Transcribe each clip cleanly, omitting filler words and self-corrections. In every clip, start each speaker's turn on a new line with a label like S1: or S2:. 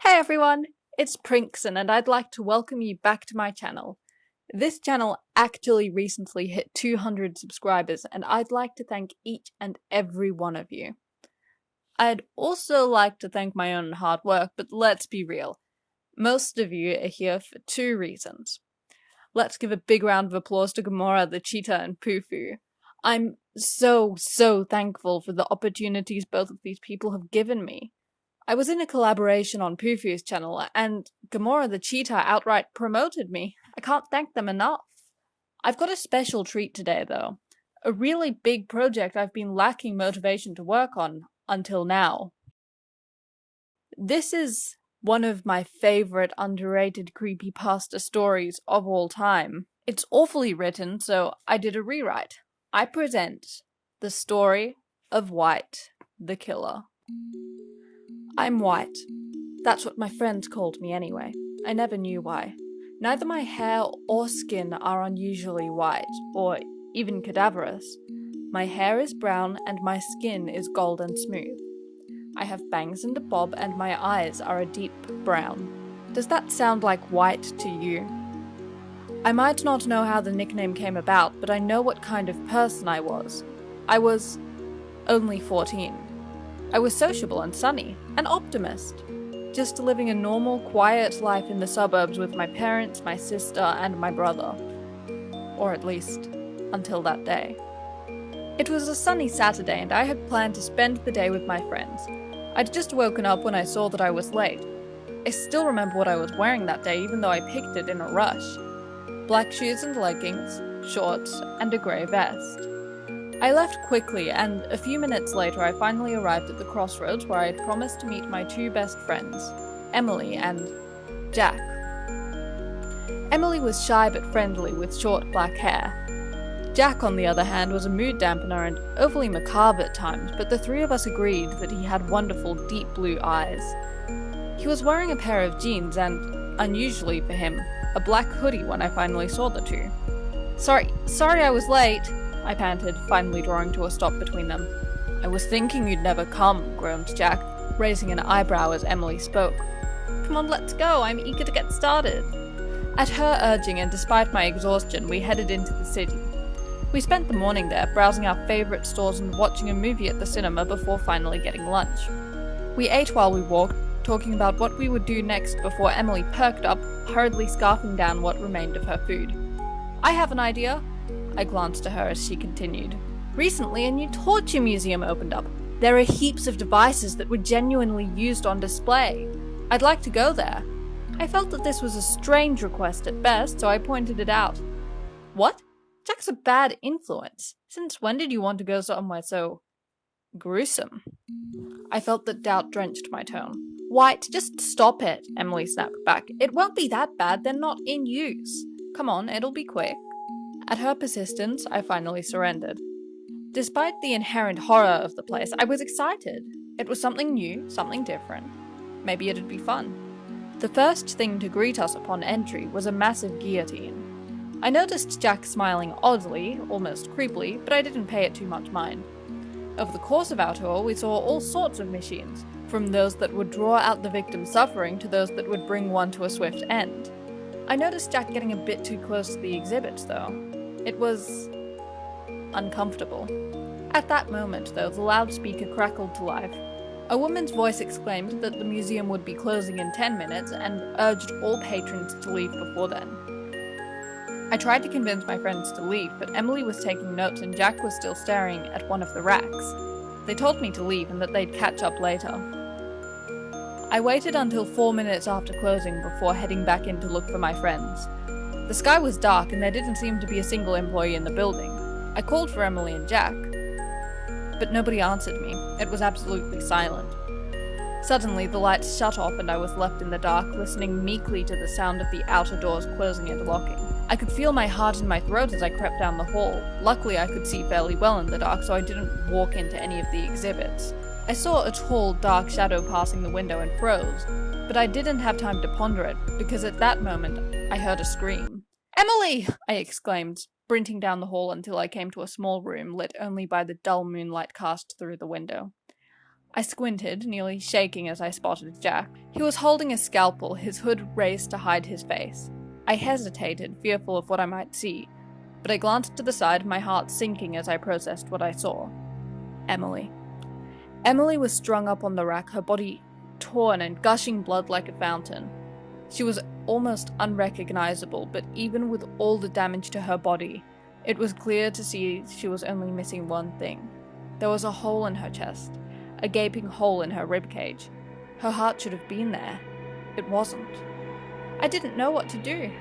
S1: Hi everyone, it's Prinkson and I'd like to welcome you back to my channel. This channel actually recently hit 200 subscribers and I'd like to thank each and every one of you. I'd also like to thank my own hard work, but let's be real. Most of you are here for two reasons. Let's give a big round of applause to Gomorah, the cheetah, and Pufu. I'm so thankful for the opportunities both of these people have given me. I was in a collaboration on Pufu's channel, and Gomorah the cheetah outright promoted me. I can't thank them enough. I've got a special treat today, though. A really big project I've been lacking motivation to work on until now. This is one of my favorite underrated creepypasta stories of all time. It's awfully written, so I did a rewrite. I present the story of White the Killer. I'm white. That's what my friends called me anyway. I never knew why. Neither my hair or skin are unusually white, or even cadaverous. My hair is brown and my skin is golden smooth. I have bangs and a bob and my eyes are a deep brown. Does that sound like white to you? I might not know how the nickname came about, but I know what kind of person I was. I was only 14. I was sociable and sunny, an optimist, just living a normal, quiet life in the suburbs with my parents, my sister, and my brother. Or at least, until that day. It was a sunny Saturday and I had planned to spend the day with my friends. I'd just woken up when I saw that I was late. I still remember what I was wearing that day even though I picked it in a rush. Black shoes and leggings, shorts, and a grey vest. I left quickly, and a few minutes later I finally arrived at the crossroads where I had promised to meet my two best friends, Emily and Jack. Emily was shy but friendly with short black hair. Jack, on the other hand, was a mood dampener and overly macabre at times, but the three of us agreed that he had wonderful deep blue eyes. He was wearing a pair of jeans and, unusually for him, a black hoodie when I finally saw the two. Sorry I was late, I panted, finally drawing to a stop between them. I was thinking you'd never come, groaned Jack, raising an eyebrow as Emily spoke. Come on, let's go, I'm eager to get started. At her urging and despite my exhaustion, we headed into the city. We spent the morning there, browsing our favourite stores and watching a movie at the cinema before finally getting lunch. We ate while we walked, talking about what we would do next before Emily perked up, hurriedly scarfing down what remained of her food. I have an idea. I glanced at her as she continued. Recently, a new torture museum opened up. There are heaps of devices that were genuinely used on display. I'd like to go there. I felt that this was a strange request at best, so I pointed it out. What? Jack's a bad influence. Since when did you want to go somewhere so gruesome? I felt that doubt drenched my tone. White, just stop it, Emily snapped back. It won't be that bad, they're not in use. Come on, it'll be quick. At her persistence, I finally surrendered. Despite the inherent horror of the place, I was excited. It was something new, something different. Maybe it'd be fun. The first thing to greet us upon entry was a massive guillotine. I noticed Jack smiling oddly, almost creepily, but I didn't pay it too much mind. Over the course of our tour, we saw all sorts of machines, from those that would draw out the victim's suffering to those that would bring one to a swift end. I noticed Jack getting a bit too close to the exhibits, though. It was uncomfortable. At that moment, though, the loudspeaker crackled to life. A woman's voice exclaimed that the museum would be closing in 10 minutes and urged all patrons to leave before then. I tried to convince my friends to leave, but Emily was taking notes and Jack was still staring at one of the racks. They told me to leave and that they'd catch up later. I waited until 4 minutes after closing before heading back in to look for my friends. The sky was dark and there didn't seem to be a single employee in the building. I called for Emily and Jack, but nobody answered me. It was absolutely silent. Suddenly, the lights shut off and I was left in the dark, listening meekly to the sound of the outer doors closing and locking. I could feel my heart in my throat as I crept down the hall. Luckily, I could see fairly well in the dark, so I didn't walk into any of the exhibits. I saw a tall, dark shadow passing the window and froze, but I didn't have time to ponder it, because at that moment, I heard a scream. Emily! I exclaimed, sprinting down the hall until I came to a small room lit only by the dull moonlight cast through the window. I squinted, nearly shaking as I spotted Jack. He was holding a scalpel, his hood raised to hide his face. I hesitated, fearful of what I might see, but I glanced to the side, my heart sinking as I processed what I saw. Emily. Emily was strung up on the rack, her body torn and gushing blood like a fountain. She was almost unrecognizable, but even with all the damage to her body, it was clear to see she was only missing one thing. There was a hole in her chest, a gaping hole in her ribcage. Her heart should have been there. It wasn't. I didn't know what to do.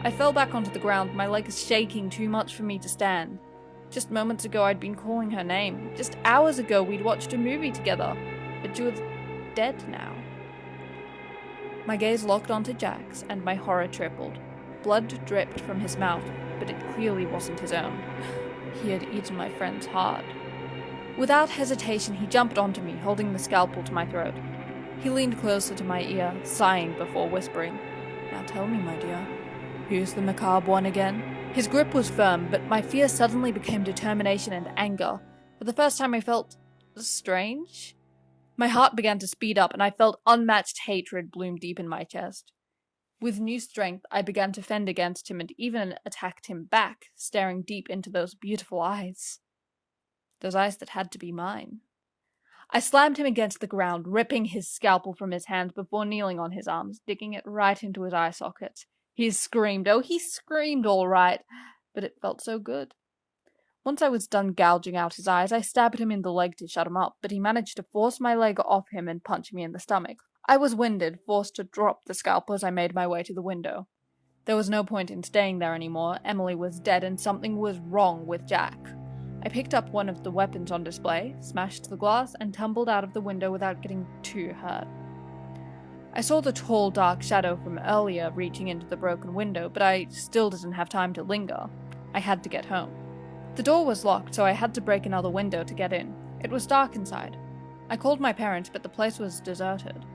S1: I fell back onto the ground, my legs shaking too much for me to stand. Just moments ago I'd been calling her name. Just hours ago we'd watched a movie together, but she was dead now. My gaze locked onto Jack's, and my horror tripled. Blood dripped from his mouth, but it clearly wasn't his own. He had eaten my friend's heart. Without hesitation, he jumped onto me, holding the scalpel to my throat. He leaned closer to my ear, sighing before whispering, "Now tell me, my dear, who's the macabre one again?" His grip was firm, but my fear suddenly became determination and anger. For the first time I felt strange. My heart began to speed up, and I felt unmatched hatred bloom deep in my chest. With new strength, I began to fend against him and even attacked him back, staring deep into those beautiful eyes. Those eyes that had to be mine. I slammed him against the ground, ripping his scalpel from his hand before kneeling on his arms, digging it right into his eye socket. He screamed. Oh, he screamed all right, but it felt so good. Once I was done gouging out his eyes, I stabbed him in the leg to shut him up, but he managed to force my leg off him and punch me in the stomach. I was winded, forced to drop the scalpel as I made my way to the window. There was no point in staying there anymore. Emily was dead and something was wrong with Jack. I picked up one of the weapons on display, smashed the glass, and tumbled out of the window without getting too hurt. I saw the tall, dark shadow from earlier reaching into the broken window, but I still didn't have time to linger. I had to get home. The door was locked, so I had to break another window to get in. It was dark inside. I called my parents, but the place was deserted.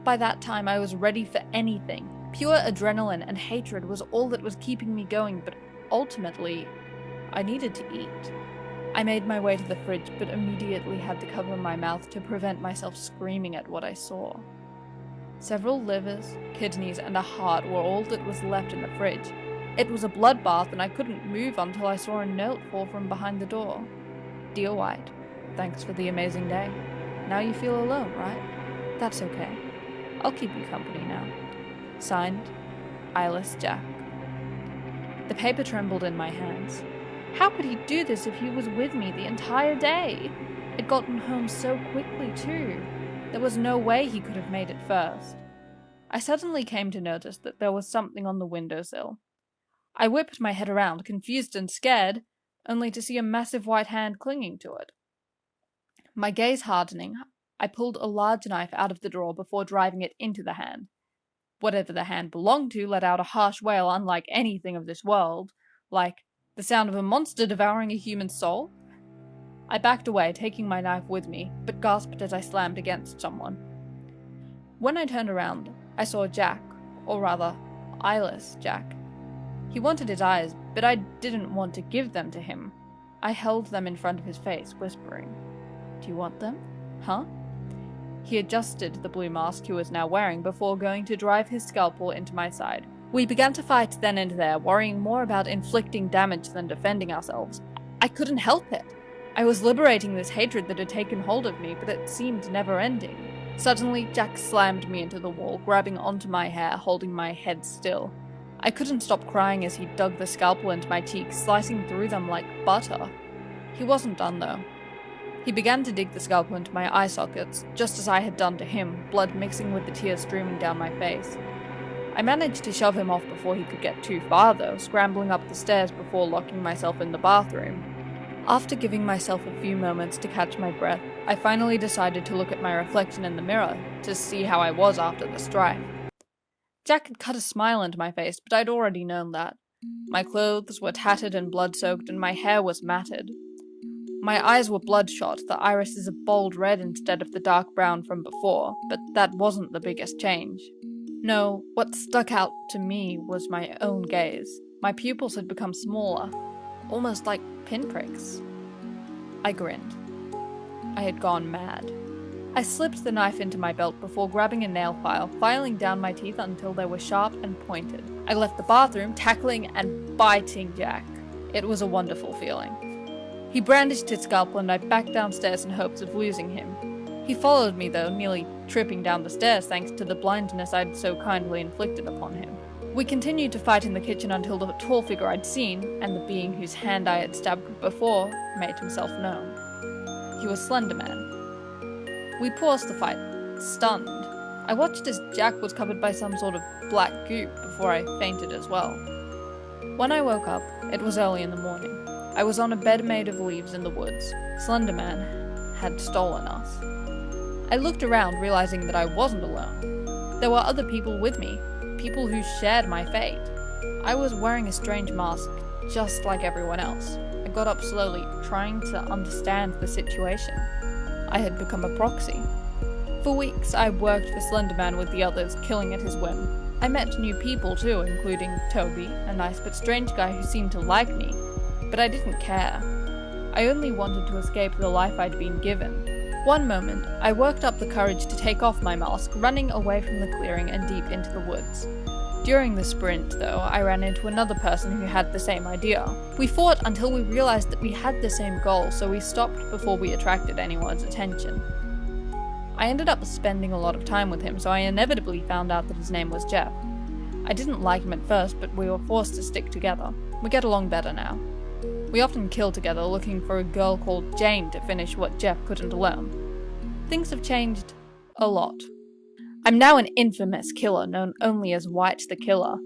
S1: By that time, I was ready for anything. Pure adrenaline and hatred was all that was keeping me going, but ultimately, I needed to eat. I made my way to the fridge, but immediately had to cover my mouth to prevent myself screaming at what I saw. Several livers, kidneys, and a heart were all that was left in the fridge. It was a bloodbath, and I couldn't move until I saw a note fall from behind the door. "Dear White, thanks for the amazing day. Now you feel alone, right? That's okay. I'll keep you company now. Signed, Eyeless Jack." The paper trembled in my hands. How could he do this if he was with me the entire day? I'd gotten home so quickly, too. There was no way he could have made it first. I suddenly came to notice that there was something on the windowsill. I whipped my head around, confused and scared, only to see a massive white hand clinging to it. My gaze hardening, I pulled a large knife out of the drawer before driving it into the hand. Whatever the hand belonged to let out a harsh wail unlike anything of this world, like the sound of a monster devouring a human soul. I backed away, taking my knife with me, but gasped as I slammed against someone. When I turned around, I saw Jack, or rather, Eyeless Jack. He wanted his eyes, but I didn't want to give them to him. I held them in front of his face, whispering, "Do you want them? Huh?" He adjusted the blue mask he was now wearing before going to drive his scalpel into my side. We began to fight then and there, worrying more about inflicting damage than defending ourselves. I couldn't help it. I was liberating this hatred that had taken hold of me, but it seemed never-ending. Suddenly, Jack slammed me into the wall, grabbing onto my hair, holding my head still. I couldn't stop crying as he dug the scalpel into my cheeks, slicing through them like butter. He wasn't done, though. He began to dig the scalpel into my eye sockets, just as I had done to him, blood mixing with the tears streaming down my face. I managed to shove him off before he could get too far, though, scrambling up the stairs before locking myself in the bathroom. After giving myself a few moments to catch my breath, I finally decided to look at my reflection in the mirror to see how I was after the strife. Jack had cut a smile into my face, but I'd already known that. My clothes were tattered and blood-soaked, and my hair was matted. My eyes were bloodshot, the irises a bold red instead of the dark brown from before, but that wasn't the biggest change. No, what stuck out to me was my own gaze. My pupils had become smaller, almost like pinpricks. I grinned. I had gone mad. I slipped the knife into my belt before grabbing a nail file, filing down my teeth until they were sharp and pointed. I left the bathroom, tackling and biting Jack. It was a wonderful feeling. He brandished his scalpel and I backed downstairs in hopes of losing him. He followed me though, nearly tripping down the stairs thanks to the blindness I'd so kindly inflicted upon him. We continued to fight in the kitchen until the tall figure I'd seen, and the being whose hand I had stabbed before, made himself known. He was Slender Man. We paused the fight, stunned. I watched as Jack was covered by some sort of black goop before I fainted as well. When I woke up, it was early in the morning. I was on a bed made of leaves in the woods. Slender Man had stolen us. I looked around, realizing that I wasn't alone. There were other people with me, people who shared my fate. I was wearing a strange mask, just like everyone else. I got up slowly, trying to understand the situation. I had become a proxy. For weeks, I worked for Slender Man with the others, killing at his whim. I met new people too, including Toby, a nice but strange guy who seemed to like me. But I didn't care. I only wanted to escape the life I'd been given. One moment, I worked up the courage to take off my mask, running away from the clearing and deep into the woods. During the sprint, though, I ran into another person who had the same idea. We fought until we realized that we had the same goal, so we stopped before we attracted anyone's attention. I ended up spending a lot of time with him, so I inevitably found out that his name was Jeff. I didn't like him at first, but we were forced to stick together. We get along better now. We often kill together, looking for a girl called Jane to finish what Jeff couldn't alone. Things have changed a lot. I'm now an infamous killer, known only as White the Killer.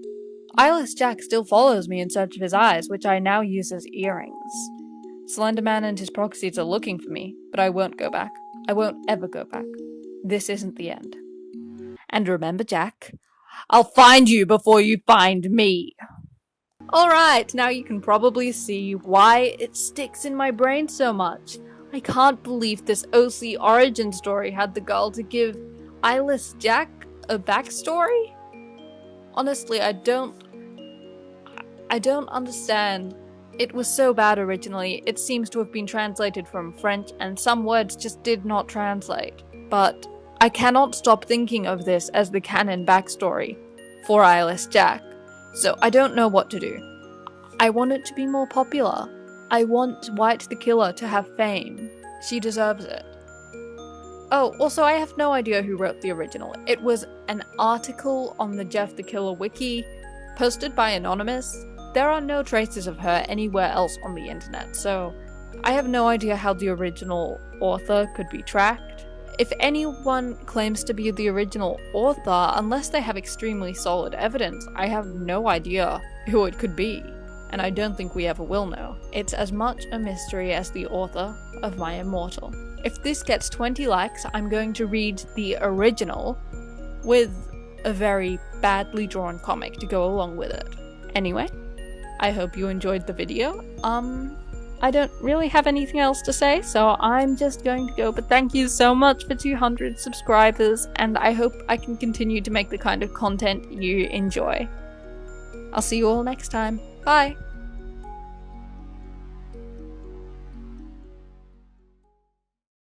S1: Eyeless Jack still follows me in search of his eyes, which I now use as earrings. Slender Man and his proxies are looking for me, but I won't go back. I won't ever go back. This isn't the end. And remember, Jack, I'll find you before you find me. Alright, now you can probably see why it sticks in my brain so much. I can't believe this OC origin story had the gall to give Eyeless Jack a backstory? Honestly, I don't understand. It was so bad originally, it seems to have been translated from French and some words just did not translate. But I cannot stop thinking of this as the canon backstory for Eyeless Jack. So I don't know what to do. I want it to be more popular. I want White the Killer to have fame. She deserves it. Oh, also I have no idea who wrote the original. It was an article on the Jeff the Killer wiki, posted by Anonymous. There are no traces of her anywhere else on the internet, so I have no idea how the original author could be tracked. If anyone claims to be the original author, unless they have extremely solid evidence, I have no idea who it could be, and I don't think we ever will know. It's as much a mystery as the author of my Immortal. If this gets 20 likes, I'm going to read the original with a very badly drawn comic to go along with it. Anyway, I hope you enjoyed the video. I don't really have anything else to say, so I'm just going to go, but thank you so much for 200 subscribers, and I hope I can continue to make the kind of content you enjoy. I'll see you all next time. Bye!